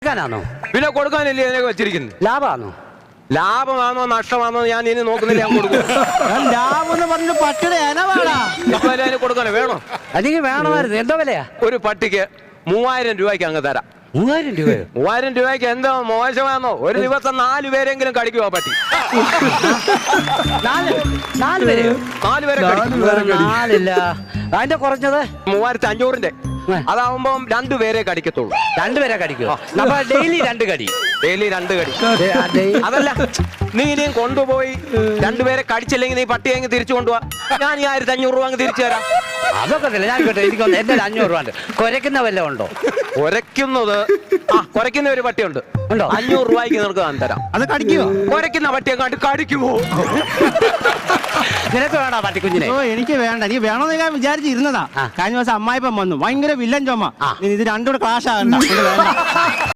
കൊടുക്കാനാണോ? പിന്നെ കൊടുക്കാനല്ലേ ഇതിനൊക്കെ വെച്ചിരിക്കുന്നത്. ലാഭമാണോ? ലാഭമാണോ നഷ്ടമാണോ ഞാൻ ഇനി നോക്കുന്നില്ല. ഞാൻ കൊടുക്കും. ലാഭം എന്ന് പറഞ്ഞ പട്ടിയുടെ ഇനവാടാ. ഇപ്പൊ അതിന് കൊടുക്കാനോ വേണോ? അല്ലെങ്കിൽ വേണമായിരുന്നു. എന്തോ വിലയാ? ഒരു പട്ടിക്ക് 3000 രൂപയ്ക്ക് അങ്ങ് തരാം. 3000 രൂപയോ? 3000 രൂപയ്ക്ക് എന്തോ മോശമാണോ? ഒരു ദിവസം 4 പേരെങ്കിലും കടിക്കുവാ പട്ടി. 4 പേരെയോ? 4 പേരെ കടിക്കും. 4 അതിന്റെ കുറഞ്ഞത് 3500-ന്റെ. അതാവുമ്പോ 2 പേരെ കടിക്കത്തുള്ളൂ. 2 പേരെ കടിക്കുമോ? അപ്പൊ ഡെയിലി 2 കടി. ഡെയിലി 2 കടി. അതല്ല, നീ ഇനിയും കൊണ്ടുപോയി 2 പേരെ കടിച്ചില്ലെങ്കിൽ നീ പട്ടി അങ്ങ് തിരിച്ചു കൊണ്ടുപോവാ. ഞാൻ ഈ 1500 രൂപ അങ്ങ് തിരിച്ചു തരാം. അതൊക്കെ ഇല്ല. ഞാൻ കേട്ടോ, എനിക്ക് എന്റെ 500 രൂപ ഉണ്ട്. കുരയ്ക്കുന്ന വല്ലതും ഉണ്ടോ? കുരയ്ക്കുന്ന ഒരു പട്ടിയുണ്ട്. ഉണ്ടോ? 500 രൂപയ്ക്ക് നിനക്ക് ഞാൻ തരാം. അത് കടിക്കുവോ? കുരയ്ക്കുന്ന പട്ടിയെ കണ്ട് കടിക്കുമോ? നിനക്ക് വേണോ പട്ടിക്കുഞ്ഞിനെ? ഓ എനിക്ക് വേണ്ട. നീ വേണമെന്ന് ഞാൻ വിചാരിച്ചിരുന്നതാ. കഴിഞ്ഞ ദിവസം അമ്മായിപ്പം വന്നു, ഭയങ്കര വില്ലൻ ചുമ. ഇത് രണ്ടും കൂടെ ക്ലാഷ് ആകണ്ട.